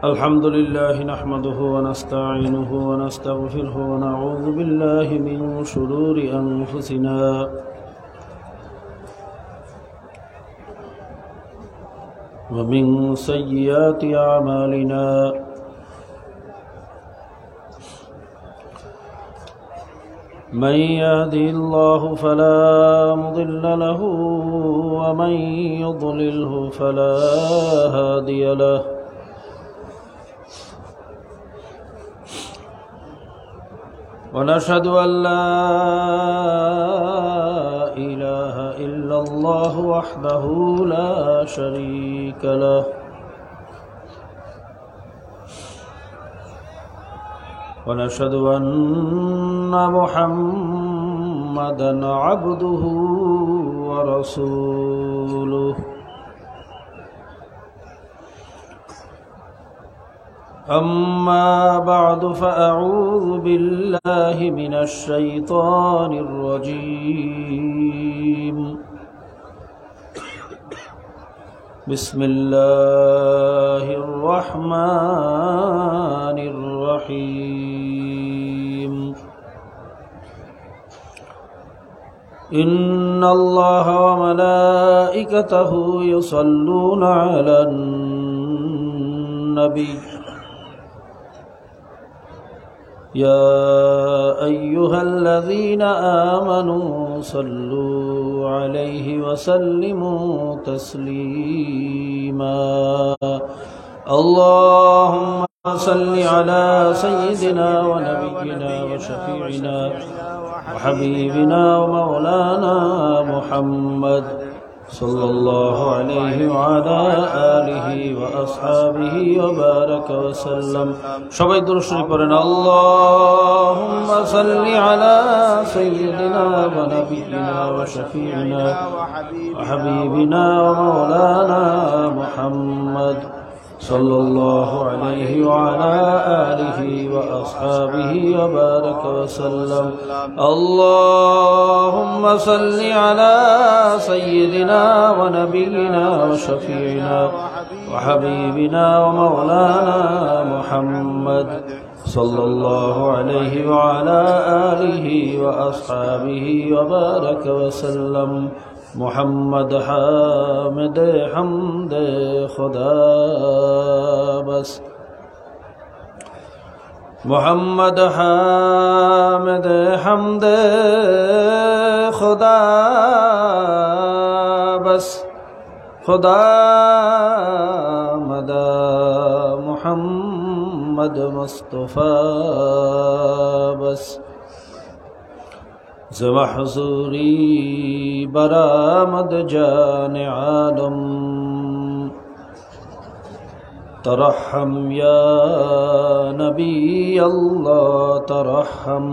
الحمد لله نحمده ونستعينه ونستغفره ونعوذ بالله من شرور أنفسنا ومن سيئات أعمالنا من يهده الله فلا مضل له ومن يضلله فلا هادي له ونشهد أن لا إله إلا الله وحده لا شريك له ونشهد أن محمدًا عبده ورسوله أما بعد فأعوذ بالله من الشيطان الرجيم بسم الله الرحمن الرحيم إن الله وملائكته يصلون على النبي يا أيها الذين آمنوا صلوا عليه وسلموا تسليما اللهم صل على سيدنا ونبينا وشفيعنا وحبيبنا ومولانا محمد صلى الله عليه وعلى آله وأصحابه وبارك وسلم সবাই দুরূদ শরীফ পড়েন اللهم صل على سيدنا ونبينا وشفيعنا وحبيبنا ومولانا محمد صلى الله عليه وعلى آله وأصحابه وبارك وسلم اللهم صل على سيدنا ونبينا وشفيعنا وحبيبنا ومولانا محمد صلى الله عليه وعلى آله وأصحابه وبارك وسلم محمد حامد حمد خدا بس محمد حامد حمد خدا بس خدا مدى محمد مصطفى بس زمحزوری برآمد جان عالم ترحم یا نبی اللہ ترحم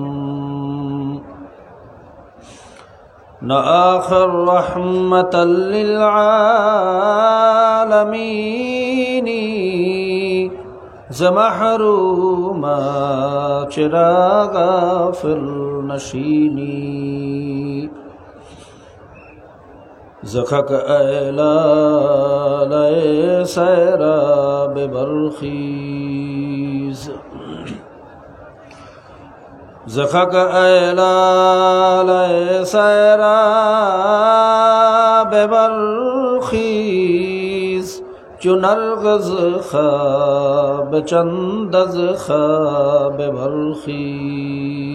نہ آخر رحمت للعالمین زمحروما چراغ غافل نشینی زخک ایلالِ سیراب برخیز زخک ایلالِ سیراب برخیز چون الغز خواب چند از خواب برخیز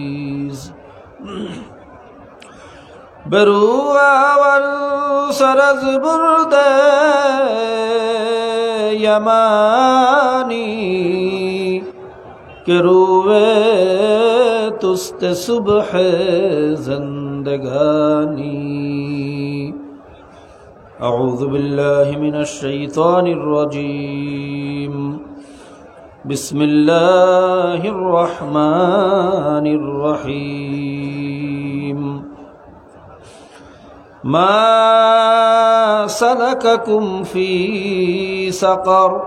برو اول سر از برد یمانی که روی توست صبح زندگانی اعوذ بالله من الشیطان الرجیم بسم الله الرحمن الرحیم ما سلككم في سقر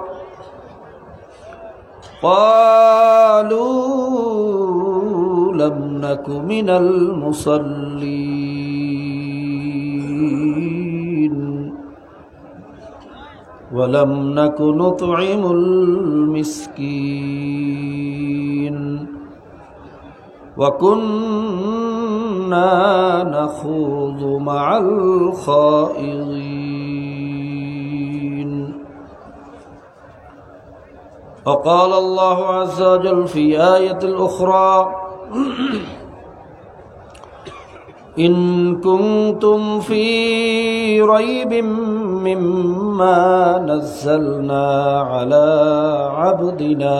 قالوا لم نك من المصلين ولم نك نطعم المسكين وكنا نخوض مع الخائضين وقال الله عز وجل في آية الأخرى إن كنتم في ريب مما نزلنا على عبدنا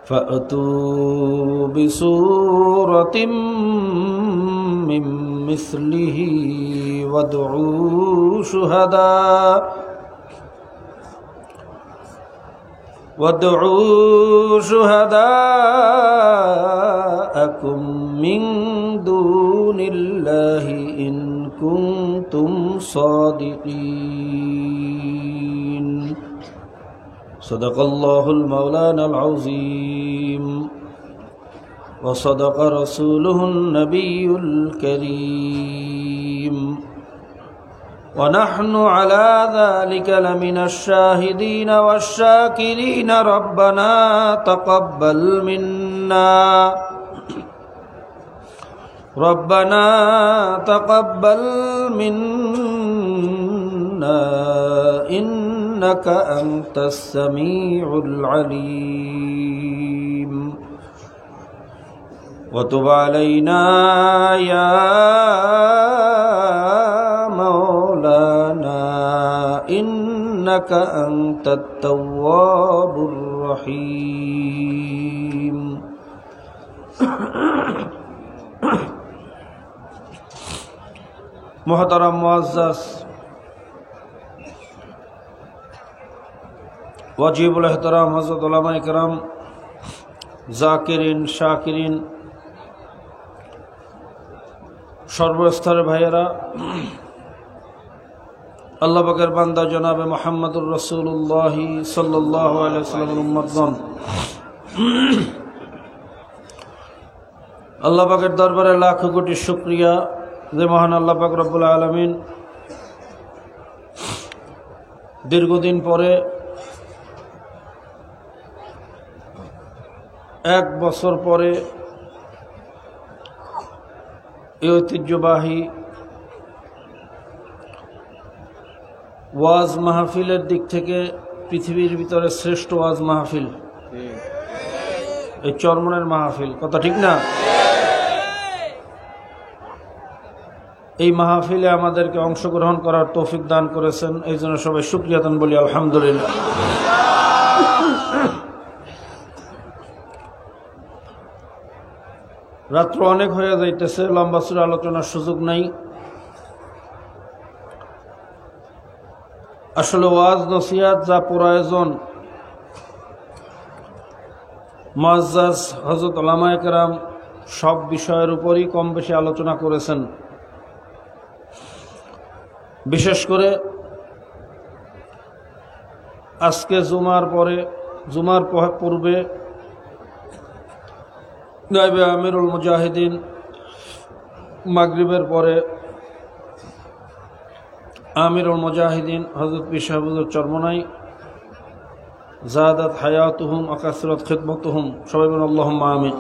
فأتوا بسورة من مثله وادعوا شهداءكم من دون الله إن كنتم صادقين صدق الله المولانا العظيم وصدق رسوله النبي الكريم ونحن على ذلك لمن الشاهدين والشاكرين ربنا تقبل منا إنك أنت السميع العليم وتب علينا يا مولانا إنك أنت التواب الرحيم محترم मुअज़्ज़ज़ वाजिबुल एहतराम हज़रत उलमा इकराम जाकिरीन शाकिरीन सर्वस्तरेर भाइयेरा আল্লাহ পাকের বান্দা জনাবে মুহাম্মদুর রাসূলুল্লাহ সাল্লাল্লাহু আলাইহি ওয়াসাল্লামের উম্মতগণ, আল্লাহ পাকের দরবারে লাখ কোটি শুকরিয়া যে মহান আল্লাহ পাক রব্বুল আলামিন দীর্ঘদিন পরে এক বছর পরে এই ঐতিহ্যবাহী ওয়াজ মাহফিলের দিক থেকে পৃথিবীর ভিতরে শ্রেষ্ঠ ওয়াজ মাহফিল এই চরমনের মাহফিল, কথা ঠিক না? এই মাহফিলে আমাদেরকে অংশগ্রহণ করার তৌফিক দান করেছেন, এই জন্য সবাই শুকরিয়া দান বলি আলহামদুলিল্লাহ। রাত্র অনেক হয়ে যাইতেছে, লম্বা চূড়া আলোচনার সুযোগ নাই। আসলে ওয়াজ নসিহাত যা প্রয়োজন মুআজ্জাজ হযরত উলামায়ে কেরাম সব বিষয়ের উপরই কম বেশি আলোচনা করেছেন। বিশেষ করে আজকে জুমার পূর্বে নায়েবে আমিরুল মুজাহিদিন, মাগরিবের পরে আমিরুল মুজাহিদিন হযরত পীর সাহেব হুজুর চরমনাই জাদাত হায়াতুহুম আকাসরাত খিদমতুহুম, সবাই বলুন আল্লাহুম্মা আমিন।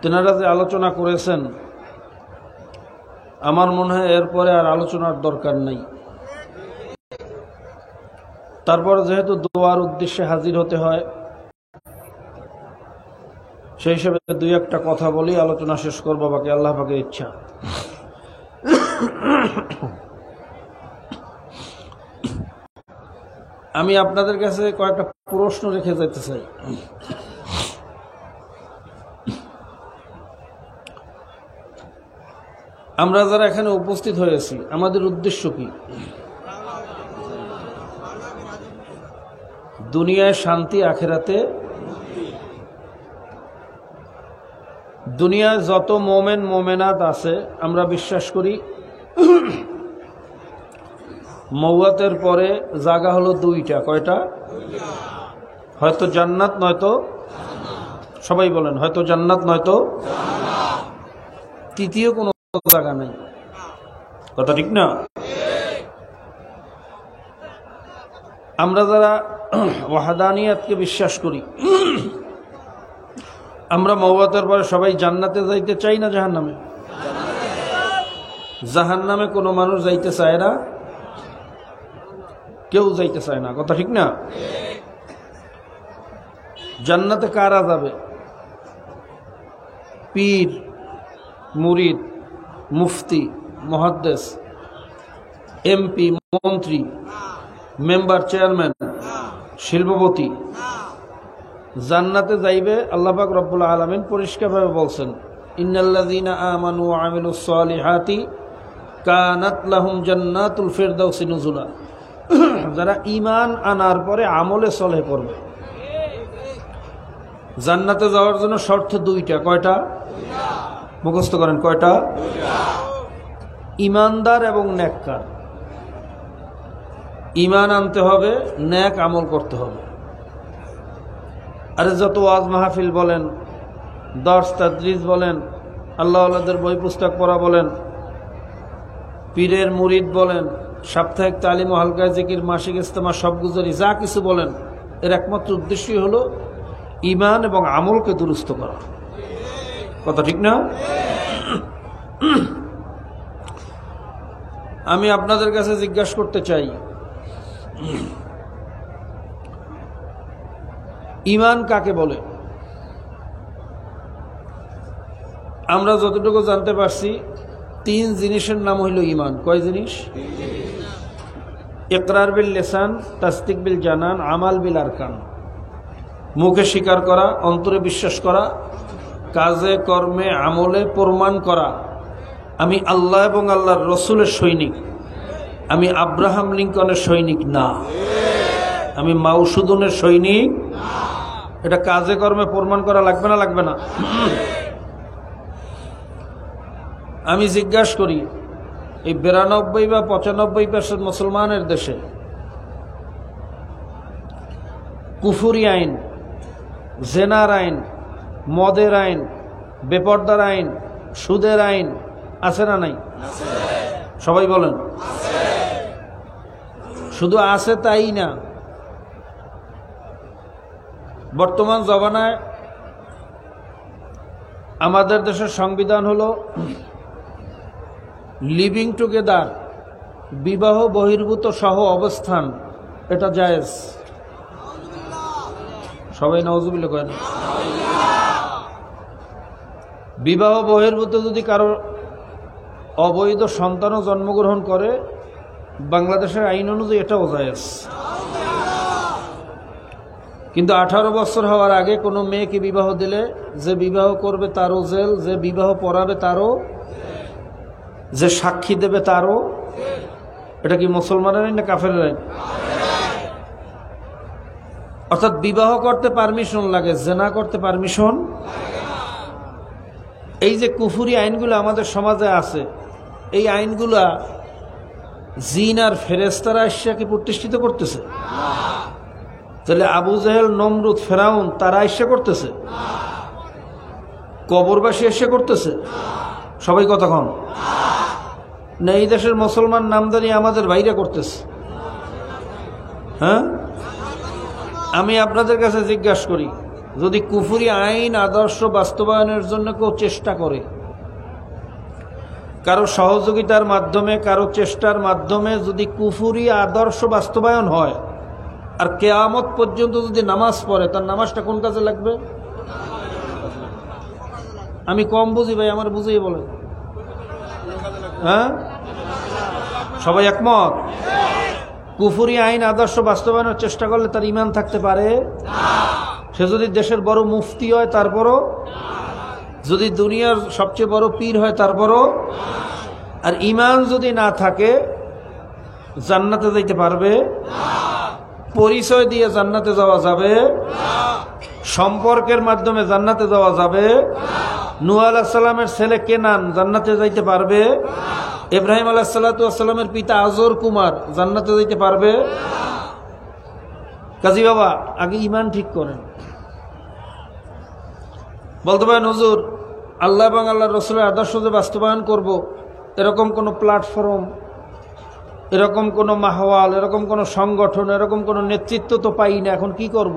তেনারা যে আলোচনা করেছেন, আমার মনে হয় এরপরে আর আলোচনার দরকার নেই। তারপর যেহেতু দোয়ার উদ্দেশ্যে হাজির হতে হয়, সেই হিসেবে দুই একটা কথা বলি, আলোচনা শেষ করবো, বাকি আল্লাহ পাকের ইচ্ছা। আমি আপনাদের কাছে কয়েকটা প্রশ্ন রেখে যেতে চাই। আমরা যারা এখানে উপস্থিত হয়েছি, আমাদের উদ্দেশ্য কি? দুনিয়ায় শান্তি, আখিরাতে। দুনিয়ায় যত মোমেন মোমেনাত আছে, আমরা বিশ্বাস করি মওয়াতের পরে জায়গা হলো দুইটা। কয়টা? হয়তো জান্নাত নয়তো, সবাই বলেন, হয়তো জান্নাত নয়তো তৃতীয় কোনো জায়গা নেই, কথা ঠিক না? আমরা যারা ওয়াহদানিয়াতকে বিশ্বাস করি, আমরা মওয়াতের পরে সবাই জান্নাতে যাইতে চাই না জাহান্নামে? জাহান্নামে কোনো মানুষ যাইতে চায় না, কেউ যাইতে চায় না, কথা ঠিক না? জান্নাতে কারা যাবে? পীর, মুরিদ, মুফতি, মুহাদ্দিস, এমপি, মন্ত্রী, মেম্বার, চেয়ারম্যান, শিল্পপতি জান্নাতে যাইবে। আল্লাহ পাক রব্বুল আলামিন পরিষ্কারভাবে বলছেন, ইন্নাল্লাযীনা আমানু ওয়া আমিলুস সালিহাতি কানাত লাহুম জান্নাতুল ফিরদাউসি নুজুলা। যারা ঈমান আনার পরে আমলে সলেহ করবে, জান্নাতে যাওয়ার জন্য শর্ত দুইটা। কয়টা? মুখস্থ করেন, কয়টা? ঈমানদার এবং নেককার। ঈমান আনতে হবে, নেক আমল করতে হবে। আরে যত ওয়াজ মাহফিল বলেন, দর্স তাদরিস বলেন, আল্লাহ আল্লাহদের বই পুস্তক পড়া বলেন, পীরের মুরিদ বলেন, সাপ্তাহিক তালিম ও হালকা জিকির, মাসিক ইজতেমা, সব গুজারি, যা কিছু বলেন, এর একমাত্র উদ্দেশ্যই হলো ঈমান এবং আমলকে দুরুস্ত করা। কথা ঠিক না? আমি আপনাদের কাছে জিজ্ঞাসা করতে চাই, ঈমান কাকে বলে? আমরা যতটুকু জানতে পারছি, তিন জিনিসের নাম হইল ঈমান। কয় জিনিস? ইকরার বিল লিসান, তাসদিক বিল জানান, আমাল বিল আরকান। মুখে স্বীকার করা, অন্তরে বিশ্বাস করা, কাজে কর্মে আমলে প্রমাণ করা আমি আল্লাহ এবং আল্লাহর রসুলের সৈনিক, আমি আব্রাহাম লিঙ্কনের সৈনিক না, আমি মাউসুদনের সৈনিক। এটা কাজে কর্মে প্রমাণ করা লাগবে না? লাগবে না? আমি জিজ্ঞাসা করি, এই 92 বা 95% মুসলমানের দেশে কুফরি আইন, জেনার আইন, মদের আইন, বেপর্দার আইন, সুদের আইন আছে না নাই? সবাই বলেন। শুধু আছে তাই না, বর্তমান জমানায় আমাদের দেশের সংবিধান হলো লিভিং টুগেদার, বিবাহ বহির্ভূত সহ অবস্থান, এটা জায়েজ। সবাই নাউজুবিল্লাহ করেন। বিবাহ বহির্ভূত যদি কারো অবৈধ সন্তানও জন্মগ্রহণ করে, বাংলাদেশের আইন অনুযায়ী এটাও জায়েজ। কিন্তু 18 বছর হওয়ার আগে কোনো মেয়েকে বিবাহ দিলে, যে বিবাহ করবে তারও জেল, যে বিবাহ পড়াবে তারও, যে সাক্ষী দেবে তারও। এটা কি মুসলমানের আইন না কাফেরের আইন? অর্থাৎ বিবাহ করতে পারমিশন লাগে, জেনা করতে পারমিশন। এই যে কুফরি আইনগুলো আমাদের সমাজে আছে, এই আইনগুলা জিন আর ফেরেশতারা আইসাকে প্রতিষ্ঠিত করতেছে? তাহলে আবু জাহেল, নমরুদ, ফেরাউন তারা আইসা করতেছে? কবরবাসী এসে করতেছে? সবাই কতক্ষণ না এই দেশের মুসলমান নামদারি আমাদের বাইরে করতেছে? হ্যাঁ, আমি আপনাদের কাছে জিজ্ঞাসা করি, যদি কুফরি আইন আদর্শ বাস্তবায়নের জন্য কেউ চেষ্টা করে, কারো সহযোগিতার মাধ্যমে, কারো চেষ্টার মাধ্যমে যদি কুফরি আদর্শ বাস্তবায়ন হয়, আর কিয়ামত পর্যন্ত যদি নামাজ পড়ে, তার নামাজটা কোন কাজে লাগবে? আমি কম বুঝি ভাই, আমার বুঝেই বলেন। হ্যাঁ, সবাই একমত? কুফরি আইন আদর্শ বাস্তবায়নের চেষ্টা করলে তার ঈমান থাকতে পারে? সে যদি দেশের বড় মুফতি হয় তারপরও, যদি দুনিয়ার সবচেয়ে বড় পীর হয় তারপরও, আর ঈমান যদি না থাকে জান্নাতে যাইতে পারবে? পরিচয় দিয়ে জান্নাতে যাওয়া যাবে? সম্পর্কের মাধ্যমে জান্নাতে যাওয়া যাবে? নূহ আলাইহিস সালামের ছেলে কেনান জান্নাতে যাইতে পারবে? ইব্রাহিম আলাইহিস সালামের পিতা আজর কুমার জান্নাতে যাইতে পারবে? কাজী বাবা, আগে ঈমান ঠিক করেন। বলতে পারেন, হুজুর আল্লাহ এবং আল্লাহর রাসূলের আদর্শ যে বাস্তবায়ন করব, এরকম কোনো প্ল্যাটফর্ম এরকম কোনো মাহওয়াল, এরকম কোনো সংগঠন, এরকম কোনো নেতৃত্ব তো পাই না। এখন কি করব?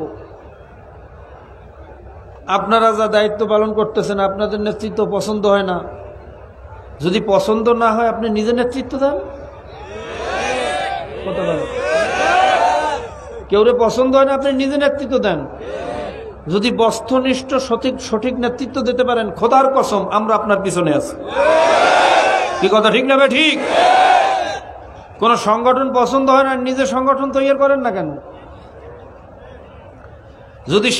আপনারা যা দায়িত্ব পালন করতেছেন, আপনাদের নেতৃত্ব পছন্দ হয় না। যদি পছন্দ না হয়, আপনি নিজে নেতৃত্ব দেন। কথা বলেন। কেউরে পছন্দ হয় না, আপনি নিজে নেতৃত্ব দেন। যদি বস্তুনিষ্ঠ সঠিক নেতৃত্ব দিতে পারেন, খোদার কসম আমরা আপনার পিছনে আছি। কি কথা ঠিক না? ঠিক। কোন সংগঠন পছন্দ হয় না, নিজে সংগঠন তৈরি করেন না কেন? যদি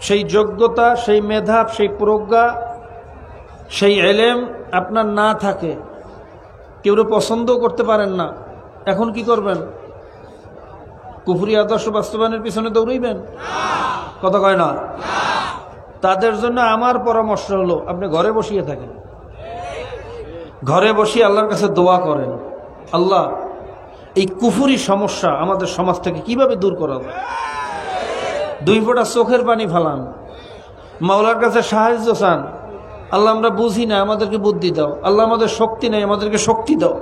সেই যোগ্যতা, সেই মেধা, সেই প্রজ্ঞা, সেই এলেম আপনার না থাকে, কেউ পছন্দ করতে পারেন না, এখন কি করবেন? কুফরি আদর্শ বাস্তবায়নের পিছনে দৌড়াইবেন? কথা কয় না। তাদের জন্য আমার পরামর্শ হলো, আপনি ঘরে বসিয়ে থাকেন, ঘরে বসিয়ে আল্লাহর কাছে দোয়া করেন, আল্লাহ এই কুফরি সমস্যা আমাদের সমাজ থেকে কিভাবে দূর করা যায়। 2 ফোঁটা চোখের পানি ফালান, মাওলার কাছে সাহায্য চান। আল্লাহ আমরা বুঝি না, আমাদেরকে বুদ্ধি দাও। আল্লাহ আমাদের শক্তি নেই, আমাদেরকে শক্তি দাও।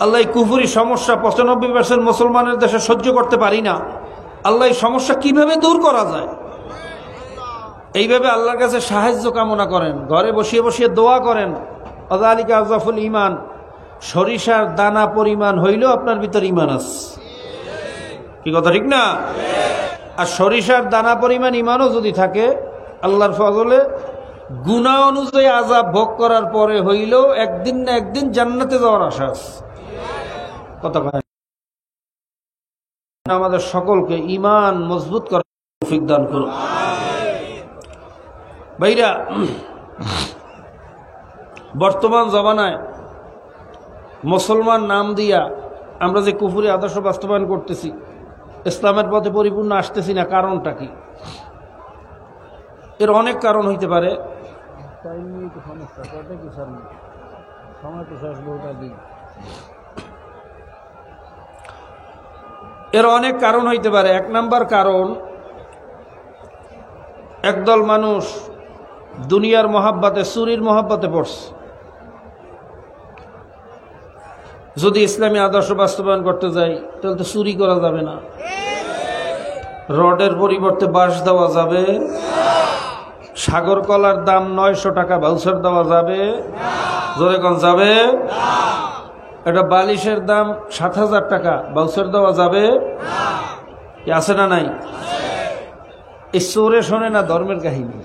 আল্লাহ এই কুফরি সমস্যা 95% মুসলমানের দেশে সহ্য করতে পারি না। আল্লাহ এই সমস্যা কিভাবে দূর করা যায়, এইভাবে আল্লাহর কাছে সাহায্য কামনা করেন, ঘরে বসিয়ে বসিয়ে দোয়া করেন। আযালিকা আযফুল ঈমান, সরিষার দানা পরিমাণ হইলেও আপনার ভিতর ঈমান আছে। কি কথা ঠিক না? আর সরিষার দানা পরিমাণ ঈমানও যদি থাকে, আল্লাহর ফজলে গুনাহ অনুযায়ী আযাব ভোগ করার পরে হইলেও একদিন না একদিন জান্নাতে যাওয়ার আশা আছে। কথা কয়। আমাদের সকলকে ঈমান মজবুত করার তৌফিক দান করুন। ভাইরা, বর্তমান জমানায় মুসলমান নাম দিয়া আমরা যে কুফরি আদর্শ বাস্তবায়ন করতেছি, ইসলামের পথে পরিপূর্ণ আসতেছি না, কারণটা কি? এর অনেক কারণ হইতে পারে। এর অনেক কারণ হইতে পারে। 1 নাম্বার কারণ, একদল মানুষ দুনিয়ার মহাব্বতে, চুরির মহাব্বতে পড়ছে। যদি ইসলামী আদর্শ বাস্তবায়ন করতে যাই, তাহলে তো চুরি করা যাবে না, রডের পরিবর্তে বাঁশ দেওয়া যাবে, সাগর কলার দাম 900 টাকা ভাউচার দেওয়া যাবে, জোরে কোন যাবে, একটা বালিশের দাম 7000 টাকা ভাউচার দেওয়া যাবে, আছে না নাই? এই চোরে শোনে না ধর্মের কাহিনী।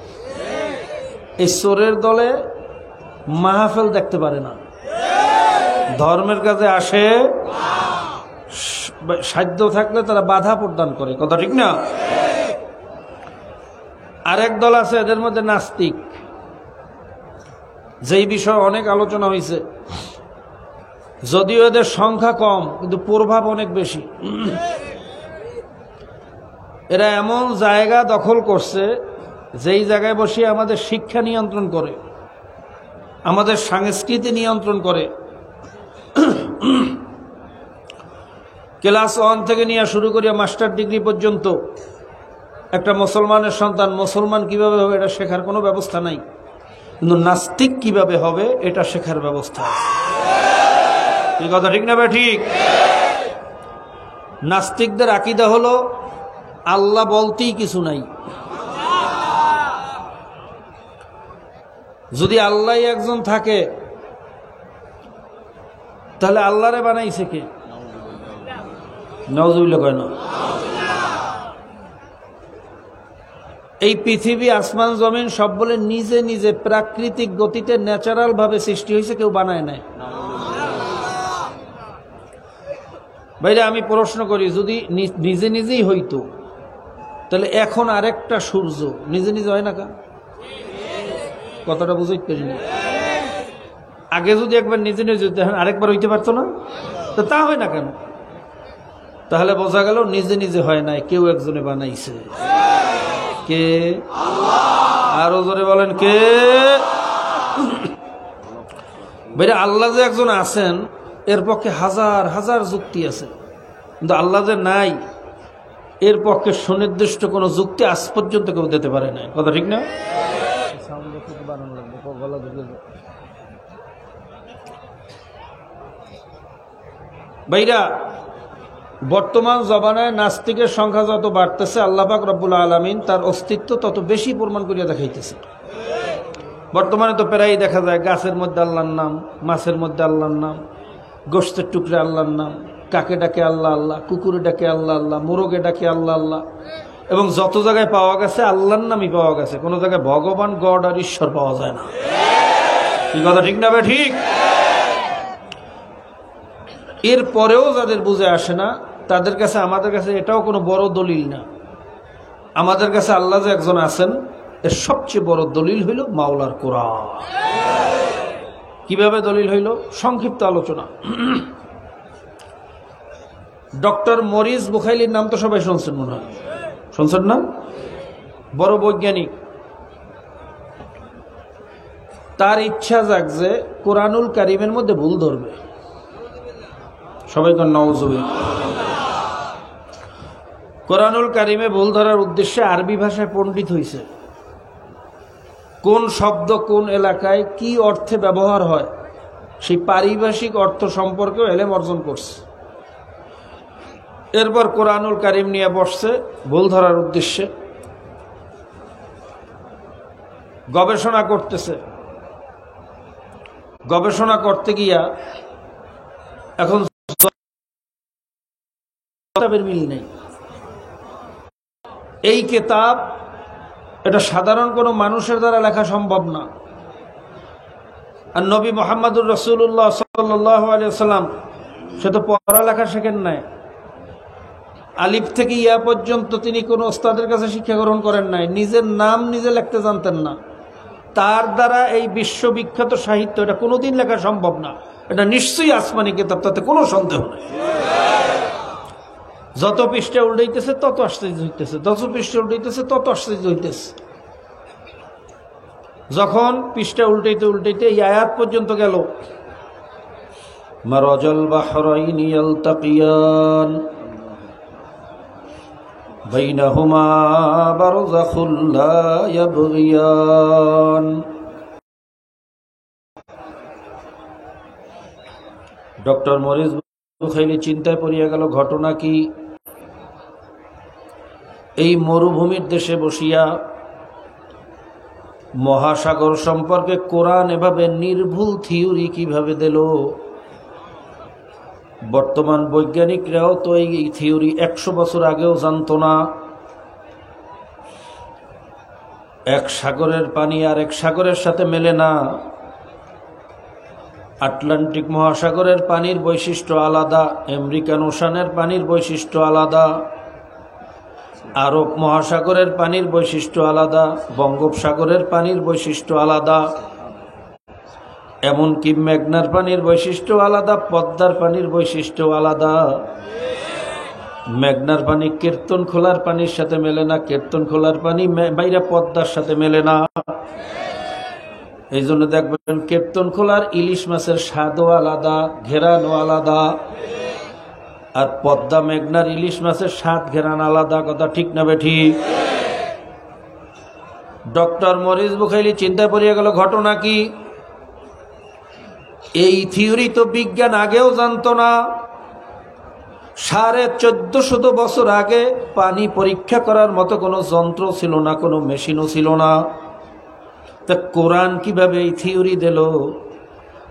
এই চোরের দলে মাহফিল দেখতে পারে না, ধর্মের কাছে আসে, সাধ্য থাকলে তারা বাধা প্রদান করে। কথা ঠিক না? আরেক দল আছে, এদের মধ্যে নাস্তিক, যেই বিষয়ে অনেক আলোচনা হয়েছে। যদিও এদের সংখ্যা কম, কিন্তু প্রভাব অনেক বেশি। এরা এমন জায়গা দখল করছে, যেই জায়গায় বসে আমাদের শিক্ষা নিয়ন্ত্রণ করে, আমাদের সংস্কৃতি নিয়ন্ত্রণ করে। ক্লাস 1 থেকে নিয়ে শুরু করিয়া মাস্টার ডিগ্রি পর্যন্ত একটা মুসলমানের সন্তান মুসলমান কিভাবে হবে এটা শেখার কোনো ব্যবস্থা নাই, কিন্তু নাস্তিক কিভাবে হবে এটা শেখার ব্যবস্থা। এই কথা ঠিক না? ঠিক। নাস্তিকদের আকীদা হলো আল্লাহ বলতেই কিছু নাই। যদি আল্লাহ একজন থাকে, তাহলে আল্লাহরে বানাইছে কে? নাউযুবিল্লাহ কয় না। এই পৃথিবী, আসমান, জমিন সব বলে নিজে নিজে প্রাকৃতিক গতিতে ন্যাচারাল ভাবে সৃষ্টি হয়েছে, কেউ বানায় নাই। ভাইরা, আমি প্রশ্ন করি, যদি নিজে নিজেই হইতো, তাহলে এখন আরেকটা সূর্য নিজে নিজে হয় না? কথাটা বুঝতে পারিনি। আগে যদি একবার নিজে নিজে হইতো, এখন আরেকবার হইতে পারতো না? তো তা হয় না কেন? তাহলে বোঝা গেল নিজে নিজে হয় নাই, কেউ একজনে বানাইছে। কে? আরো জোরে বলেন, কে? ভাইরা, আল্লাহ যে একজন আছেন, এর পক্ষে হাজার হাজার যুক্তি আছে, কিন্তু আল্লাহ যে নাই, এর পক্ষে সুনির্দিষ্ট কোনো যুক্তি আজ পর্যন্ত কেউ দিতে পারে না। কথা ঠিক না? ভাইরা, বর্তমান জমানায় নাস্তিকের সংখ্যা যত বাড়তেছে, আল্লাহ পাক রব্বুল আলামিন তার অস্তিত্ব তত বেশি প্রমাণ করিয়া দেখাইতেছে। বর্তমানে তো প্রায়ই দেখা যায় গাছের মধ্যে আল্লাহর নাম, মাছের মধ্যে আল্লাহর নাম, গোশতের টুকরে আল্লাহর নাম, কাকে ডাকে আল্লাহ আল্লাহ, কুকুরে ডাকে আল্লাহ আল্লাহ, মোরগে ডাকে আল্লাহ আল্লাহ, এবং যত জায়গায় পাওয়া গেছে আল্লাহর নামই পাওয়া গেছে, কোনো জায়গায় ভগবান, গড আর ঈশ্বর পাওয়া যায় না। কি কথা ঠিক না? ঠিক। এরপরেও যাদের বুঝে আসে না, তাদের কাছে আমাদের কাছে এটাও কোনো বড় দলিল না। আমাদের কাছে আল্লাহ যে একজন আছেন, এর সবচেয়ে বড় দলিল হইল মাওলার কোরআন। কিভাবে দলিল হইল? সংক্ষিপ্ত আলোচনা। ডক্টর মরিস বুখাইলির নাম তো সবাই শুনছেন মনে হয়, শুনছেন না? বড় বৈজ্ঞানিক। তার ইচ্ছা যাক যে কোরআনুল কারিমের মধ্যে ভুল ধরবে। সবাই নাউজুবিল্লাহ। কোরআনুল কারিমে ভুল ধরার উদ্দেশ্যে আরবি ভাষায় পণ্ডিত হইছে, কোন শব্দ কোন এলাকায় কি অর্থে ব্যবহার হয় সেই পারিভাষিক অর্থ সম্পর্কেও এলেম অর্জন করছে। এরপর কোরআনুল কারিম নিয়ে বসছে ভুল ধরার উদ্দেশ্যে, গবেষণা করতেছে। গবেষণা করতে গিয়া এখন মিল নেই। এই কিতাব এটা সাধারণ কোনো মানুষের দ্বারা লেখা সম্ভব না। আর নবী মুহাম্মদুর রাসূলুল্লাহ সাল্লাল্লাহু আলাইহি ওয়াসাল্লাম সে তো পড়ালেখা শেখেন নাই, আলিফ থেকে ইয়া পর্যন্ত তিনি কোনো ওস্তাদের কাছে শিক্ষা গ্রহণ করেন নাই, নিজের নাম নিজে লিখতে জানতেন না। তার দ্বারা এই বিশ্ববিখ্যাত সাহিত্য এটা কোনোদিন লেখা সম্ভব না। এটা নিশ্চয়ই আসমানি কিতাব, তাতে কোনো সন্দেহ নেই। যত পৃষ্ঠা উল্টাইতেছে তত আশ্চর্য হইতেছে, যত পৃষ্ঠা উল্টাইতেছে তত আশ্চর্য হইতেছে। যখন পৃষ্ঠা উল্টাইতে উল্টাইতে এই আয়াত পর্যন্ত গেল, মারাজাল বাহরাইনি ইয়ালতাকিয়ান বাইনাহুমা বারযাখুন লা ইয়াবগিয়ান। ডক্টর মরিস বুখাইলি চিন্তায় পড়িয়া গেল, ঘটনা কি? এই মরুভূমির দেশে বসিয়া মহাসাগর সম্পর্কে কোরআন এভাবে নির্ভুল থিওরি কিভাবে দিল? বর্তমান বৈজ্ঞানিকরাও তো এই থিওরি 100 বছর আগেও জানতো না। এক সাগরের পানি আর এক সাগরের সাথে মেলে না। আটলান্টিক মহাসাগরের পানির বৈশিষ্ট্য আলাদা, আমেরিকান ওশানের পানির বৈশিষ্ট্য আলাদা, আরব মহাসাগরের পানির বৈশিষ্ট্য আলাদা, বঙ্গোপসাগরের পানির বৈশিষ্ট্য আলাদা, এমনকি মেঘনার পানির বৈশিষ্ট্য আলাদা, পদ্মার পানির বৈশিষ্ট্য আলাদা। মেঘনার পানি কীর্তন খোলার পানির সাথে মেলে না, কীর্তন খোলার পানি বাইরে পদ্মার সাথে মেলে না। এই জন্য দেখবেন কীর্তন খোলার ইলিশ মাছের স্বাদও আলাদা, ঘেরানও আলাদা, আর পদ্মা মেঘনার ইলিশ মাছের স্বাদ ঘেরান আলাদা। কথা ঠিক না বেঠিক? ডক্টর মরিস বুখাইলি চিন্তা পড়িয়া গেল, ঘটনা কি? এই থিওরি তো বিজ্ঞান আগেও জানতো না। 1450 বছর আগে পানি পরীক্ষা করার মতো কোনো যন্ত্র ছিল না, কোনো মেশিনও ছিল না। তা কোরআন কিভাবে এই থিওরি দিল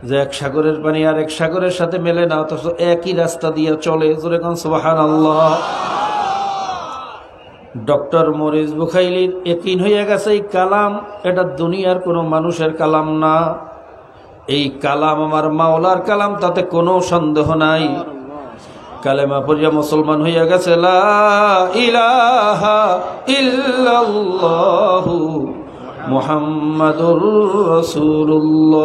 যে এক সাগরের পানি আর এক সাগরের সাথে মেলে না, অথচ একই রাস্তা দিয়ে চলে? জোরে কোন সুবহানাল্লাহ। ডক্টর মরিস বুখাইলির ইয়াকিন হয়ে গেছে এই কালাম এটা দুনিয়ার কোনো মানুষের কালাম না, এই কালাম আমার মাওলার কালাম, তাতে কোনো সন্দেহ নাই। কালেমা পড়িয়া মুসলমান হইয়া গেছে, লা ইলাহা ইল্লাল্লাহু মুহাম্মাদুর রাসূলুল্লাহ।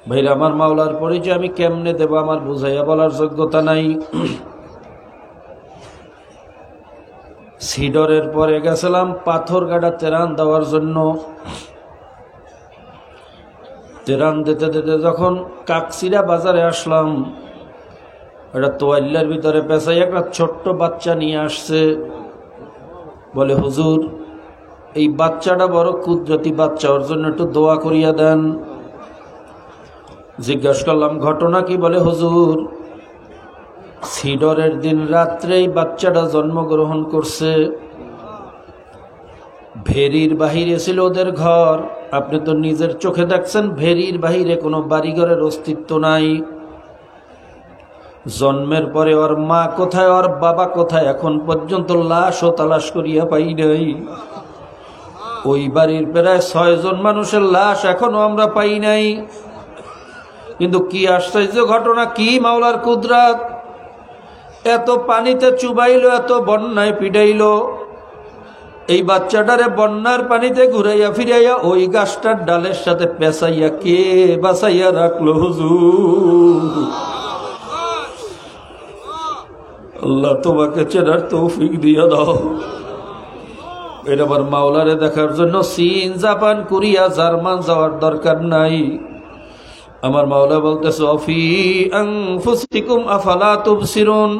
ভাইরা, আমার মাওলার পরিচয় আমি কেমনে দেব? আমার বুঝাইয়া বলার যোগ্যতা নাই। সিডরের পরে গেছিলাম পাথরঘাটা তেরান দেওয়ার জন্য। তেরান দিতে দিতে যখন কাকসিরা বাজারে আসলাম, এটা তোয়াল্লার ভিতরে পেঁচাই একটা ছোট্ট বাচ্চা নিয়ে আসছে। বলে, হুজুর এই বাচ্চাটা বড় কুদরতি বাচ্চা, ওর জন্য একটু দোয়া করিয়া দেন। জিজ্ঞাসা করলাম ঘটনা কি? বলে হুজুর, সিডরের দিন রাত্রেই বাচ্চাটা জন্মগ্রহণ করছে। ভেরির বাহিরে ছিল ওদের ঘর। আপনি তো নিজের চোখে দেখছেন ভেরির বাহিরে কোনো বাড়িঘরের অস্তিত্ব নাই। জন্মের পরে ওর মা কোথায়, ওর বাবা কোথায়, এখন পর্যন্ত লাশও তালাশ করিয়া পাই নাই। ওই বাড়ির প্রায় 6 জন মানুষের লাশ এখনো আমরা পাই নাই। কিন্তু কি আশ্চর্য ঘটনা, কি মাওলার কুদরত! এত পানিতে চুবাইলো, এত বন্যায় পিডাইলো, এই বাচ্চাটারে বন্যার পানিতে ঘুরাইয়া ফিরাইয়া ওই গাছটার ডালের সাথে পেঁচাইয়া কে বাঁচাইয়া রাখলো হুজুর? আল্লাহ তোমাকে চেনার তৌফিক দিয়া দাও। এটা আবার মাওলারে দেখার জন্য চীন, জাপান, কোরিয়া, জার্মান যাওয়ার দরকার নাই। আমার মাওলা বলতেছে অফি আনফুসিকুম আফালা তুবসিরুন।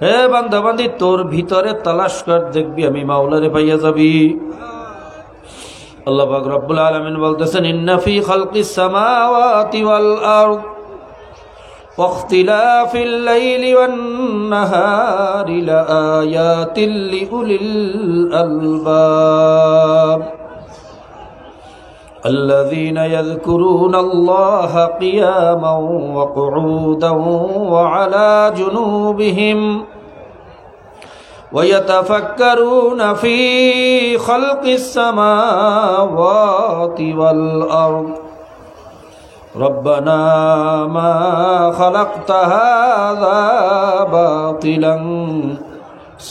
হে বান্দা বান্দি, তোর ভিতরে তালাশ কর, দেখবি আমি মাওলারে পাইয়া যাবি। আল্লাহ পাক রব্বুল আলামিন বলতেছেন ইন্না ফি খালকিস সামাওয়াতি ওয়াল আরদ ওয়াখতিলাফিল লাইলি ওয়ান নাহারি লাআয়াতিল লিউলিল আলবাব الذين يذكرون الله قياما وقعودا وعلى جنوبهم ويتفكرون في خلق السماوات والأرض ربنا ما خلقت هذا باطلا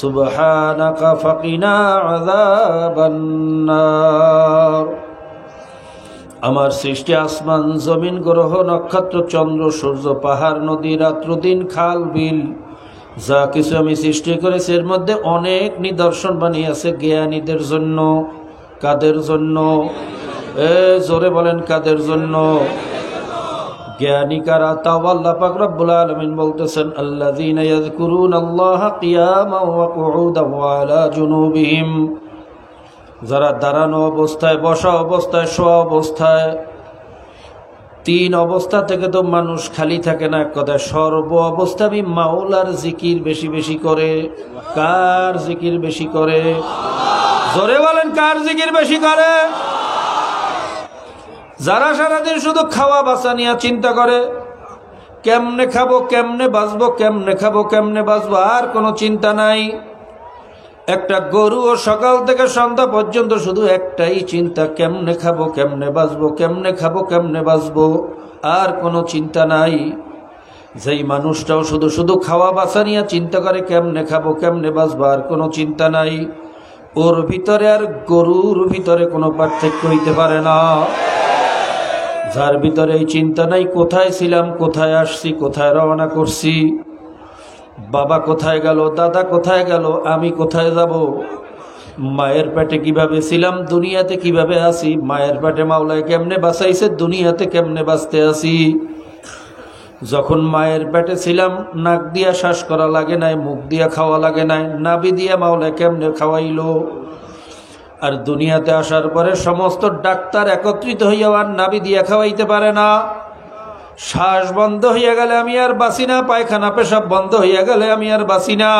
سبحانك فقنا عذاب النار। আমার সৃষ্টি আসমান, জমিন, গ্রহ, নক্ষত্র, চন্দ্র, সূর্য, পাহাড়, নদী, রাত্র, দিন, খাল, বিল, যা কিছু আমি সৃষ্টি করেছি এর মধ্যে অনেক নিদর্শন বানিয়েছে জ্ঞানীদের জন্য। কাদের জন্য? জোরে বলেন, কাদের জন্য? জ্ঞানী কারা? তাও আল্লাহ পাক রব্বুল আলামিন বলতেছেন আল্লাযীনা ইয়াযকুরুনাল্লাহা কিয়ামান ওয়া কুউদান ওয়া আলা জুনুবিহিম, যারা দাঁড়ানো অবস্থায়, বসা অবস্থায়, শোয়া অবস্থায়, 3 অবস্থা থেকে তো মানুষ খালি থাকে না। এক কথায় সর্ব অবস্থা আমি মাওলার জিকির বেশি বেশি করে। কার জিকির বেশি করে? জোরে বলেন, কার জিকির বেশি করে? যারা সারাদিন শুধু খাওয়া বাঁচা নিয়ে চিন্তা করে, কেমনে খাবো, কেমনে বাঁচবো, কেমনে খাবো, কেমনে বাঁচবো, আর কোনো চিন্তা নাই। একটা গরুও সকাল থেকে সন্ধ্যা পর্যন্ত শুধু একটাই চিন্তা, কেমনে খাবো, কেমনে বাঁচবো, কেমনে খাবো, কেমনে বাঁচবো, আর কোনো চিন্তা নাই। যেই মানুষটাও শুধু শুধু খাওয়া বাঁচা নিয়ে চিন্তা করে, কেমনে খাবো, কেমনে বাঁচবো, আর কোনো চিন্তা নাই, ওর ভিতরে আর গরুর ভিতরে কোনো পার্থক্য হইতে পারে না। যার ভিতরে এই চিন্তা নাই, কোথায় ছিলাম, কোথায় আসছি, কোথায় রওনা করছি, বাবা কোথায় গেল, দাদা কোথায় গেল, আমি কোথায় যাব, মায়ের পেটে কিভাবে ছিলাম, দুনিয়াতে কিভাবে আছি, মায়ের পেটে মাওলায় কেমনে বাঁচাইছে, দুনিয়াতে কেমনে বাঁচতে আছি। যখন মায়ের পেটে ছিলাম নাক দিয়া শ্বাস করা লাগে নাই, মুখ দিয়া খাওয়া লাগে নাই, নাভি দিয়া মাওলায় কেমনে খাওয়াইলো। আর দুনিয়াতে আসার পরে সমস্ত ডাক্তার একত্রিত হইয়াও আর নাভি দিয়া খাওয়াইতে পারে না। শ্বাস বন্ধ হইয়া গেলে আমি আর বাঁচি না, পায়খানা পেশাব বন্ধ হইয়া গেলে আমি আর বাঁচি না।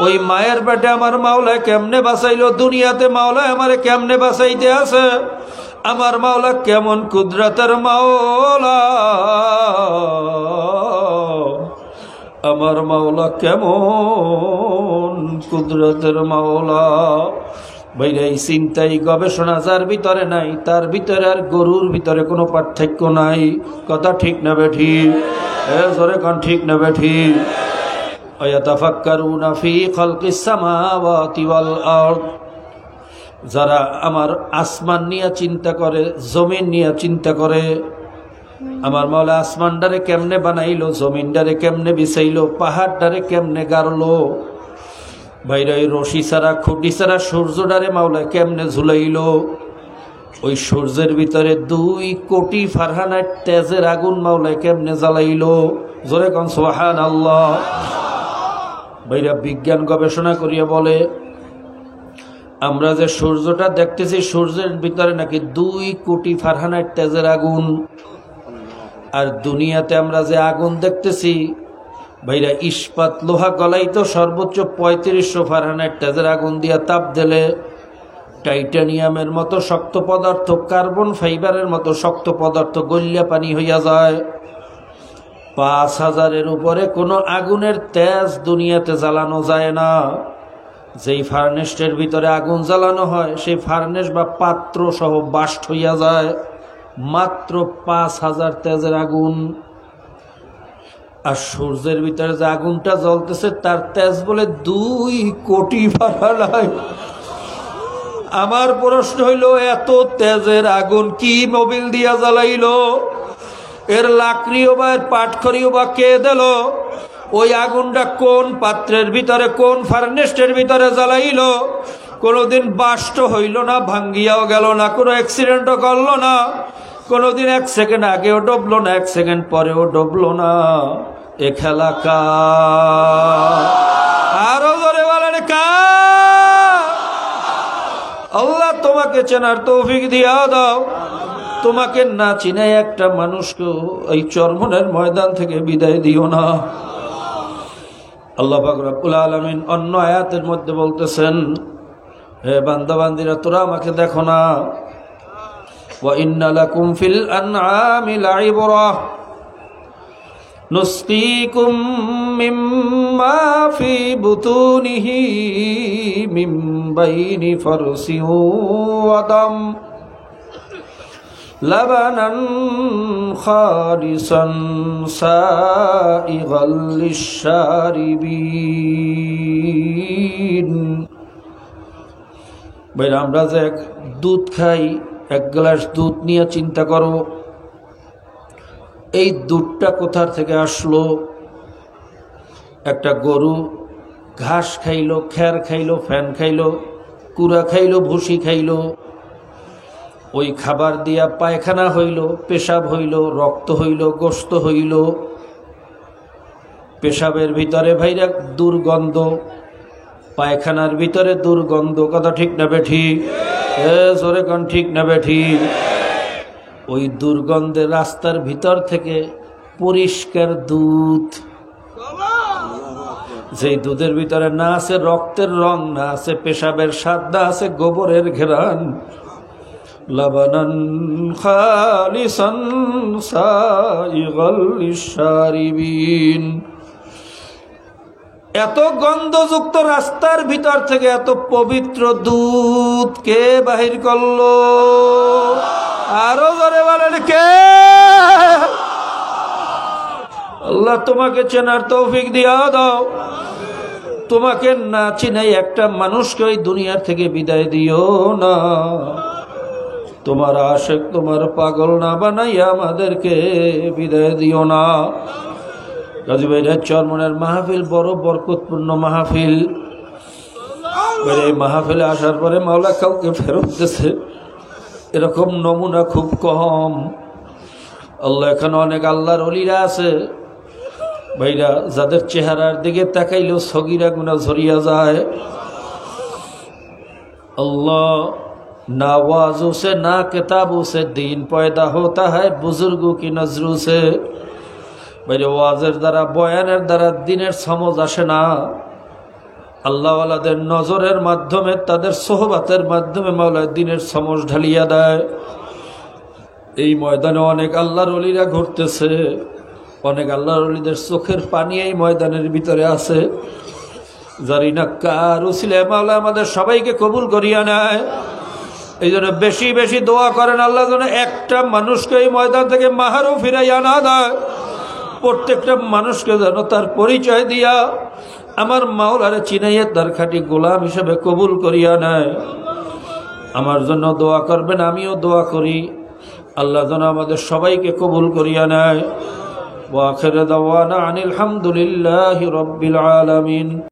ওই মায়ের পেটে আমার মাওলায় কেমনে বাঁচাইলো, দুনিয়াতে মাওলায় আমারে কেমনে বাঁচাইতে আছে। আমার মাওলা কেমন কুদরতের মাওলা, আমার মাওলা কেমন কুদরতের মাওলা। ভাইরা, এই চিন্তাই গবেষণা যার ভিতরে নাই, তার ভিতরে আর গরুর ভিতরে কোনো পার্থক্য নাই। কথা ঠিক না বেঠিক? জোরে কোন ঠিক না বেঠিক? ওয়াতাফাক্কারুনা ফি খালকিস সামাওয়াতি ওয়াল আরদ, যারা আমার আসমান নিয়ে চিন্তা করে, জমিন নিয়ে চিন্তা করে, আমার মাওলা আসমানটারে কেমনে বানাইলো, জমিনটারে কেমনে বিছাইলো, পাহাড়টারে কেমনে গাড়লো। ভাইরা, এই রশি ছাড়া, খুঁটি ছাড়া সূর্যটারে মাওলা কেমনে ঝুলাইলো। ওই সূর্যের ভিতরে 2 কোটি ফারহানাইট তেজের আগুন মাওলা কেমনে জ্বালাইলো। জোরে কোন সুবহানাল্লাহ। ভাইরা, বিজ্ঞান গবেষণা করিয়া বলে আমরা যে সূর্যটা দেখতেছি, সূর্যের ভিতরে নাকি 2 কোটি ফারহানাইট তেজের আগুন। আর দুনিয়াতে আমরা যে আগুন দেখতেছি ভাইরা, ইস্পাত লোহা গলাই তো সর্বোচ্চ 3500 ফারেনহাইট তেজের আগুন দিয়া তাপ দিলে টাইটানিয়ামের মতো শক্ত পদার্থ, কার্বন ফাইবারের মতো শক্ত পদার্থ গলিয়া পানি হইয়া যায়। 5000-এর উপরে কোনো আগুনের তেজ দুনিয়াতে জ্বালানো যায় না। যেই ফার্নেসের ভিতরে আগুন জ্বালানো হয় সেই ফার্নেস বা পাত্র সহ বাস্ট হইয়া যায়। মাত্র 5000 তেজের আগুন। আর সূর্যের ভিতরে যে আগুনটা জ্বলতেছে তার তেজ বলে 2 কোটি ফারেনহাইট। আমার প্রশ্ন হইল, এত তেজের আগুন কি মোবিল দিয়া জ্বালাইলো? এর লাকড়িও বা এর পাটখড়িও বা কে দিল? ওই আগুনটা কোন পাত্রের ভিতরে, কোন ফার্নেসের ভিতরে জ্বালাইলো? কোনোদিন বাস্ট হইল না, ভাঙ্গিয়াও গেল না, কোনো অ্যাক্সিডেন্টও করলো না, কোনোদিন 1 সেকেন্ড আগেও ডুবলো না, 1 সেকেন্ড পরেও ডুবলো না। এ খেলা কার? আরো জোরে বলেন কার? আল্লাহ তোমাকে চেনার তৌফিক দিয়া দাও। তোমাকে না চিনে একটা মানুষকে এই চরমনের ময়দান থেকে বিদায় দিও না। আল্লাহ পাক রব্বুল আলামিন অন্য আয়াতের মধ্যে বলতেছেন, হে বান্দা বান্দিরা, তোরা আমাকে দেখো না। ওয়া ইন্না লাকুম ফিল আনআমি লাইবরাহ নুসকিকুম মিম্মা ফি বুতুনিহি মিন বাইনি ফারসিন ওয়া দাম লাবানান খালিসান সাইগাল লিশারিবিন। ভাইরা, আমরা যে দুধ খাই, 1 গ্লাস দুধ নিয়ে চিন্তা করো, এই দুধটা কোথা থেকে আসলো? একটা গরু ঘাস খাইলো, খ্যার খাইলো, ফ্যান খাইলো, কুড়া খাইলো, ভুসি খাইলো, ওই খাবার দিয়া পায়খানা হইল, পেশাব হইল, রক্ত হইল, গোশত হইল। পেশাবের ভিতরে ভাইরা দুর্গন্ধ, পায়খানার ভিতরে দুর্গন্ধ। কথা ঠিক না বেঠিক? জোরে কোন ঠিক না বেঠিক? ওই দুর্গন্ধের রাস্তার ভিতর থেকে পরিষ্কার দুধ, যেই দুধের ভিতরে না আছে রক্তের রং, না আছে পেশাবের স্বাদ, না আছে গোবরের ঘ্রাণ, লাবানান খালিসান সাইগাল লিশারিবিন। এত গন্ধযুক্ত রাস্তার ভিতর থেকে এত পবিত্র দুধ কে বাহির করলো? আরো জোরে বলেন কে? আল্লাহ তোমাকে চেনার তৌফিক দিয়া দাও। তোমাকে না চিনাই একটা মানুষকে ওই দুনিয়ার থেকে বিদায় দিও না। তোমার আশিক, তোমার পাগল না বানাইয়া আমাদেরকে বিদায় দিও না। গাজী ভাইরা, চরমনের মাহফিল বড় বরকতপূর্ণ মাহফিল। এই মাহফিলে আসার পরে মাওলা কাউকে ফেরত দিয়েছে এরকম নমুনা খুব কম। আল্লাহ, এখানে অনেক আল্লাহর ওলিরা আছে ভাইরা, যাদের চেহারার দিকে তাকাইলেও সগীরা গুনাহ ঝরিয়া যায়। अल्लाह ना वाजों से ना किताबों से दीन पैदा होता है बुजुर्गों की नजरों से। मेरे वाजेर द्वारा बयानेर द्वारा दिनेर समझ आसे ना, আল্লাহওয়ালাদের নজরের মাধ্যমে, তাদের সোহবাতের মাধ্যমে মাওলা দিনের সমঝ ঢালিয়া দেয়। এই ময়দানে অনেক আল্লাহর ওলিরা ঘুরতেছে, অনেক আল্লাহর ওলিদের চোখের পানি এই ময়দানের ভিতরে আছে। জানি না কার উসিলায় মাওলা আমাদের সবাইকে কবুল করিয়া নেয়। এই জন্য বেশি বেশি দোয়া করেন, আল্লাহ যেন একটা মানুষকে এই ময়দান থেকে মাহারও ফিরাইয়া না দেয়। প্রত্যেকটা মানুষকে যেন তার পরিচয় দিয়া আমার মাওলারে চিনাইয়া তার খাঁটি গোলাম হিসেবে কবুল করিয়া নেয়। আমার জন্য দোয়া করবেন, আমিও দোয়া করি আল্লাহ যেন আমাদের সবাইকে কবুল করিয়া নেয়। ওয়া আখিরু দাওয়ানা আনিল হামদুলিল্লাহি রাব্বিল আলামিন।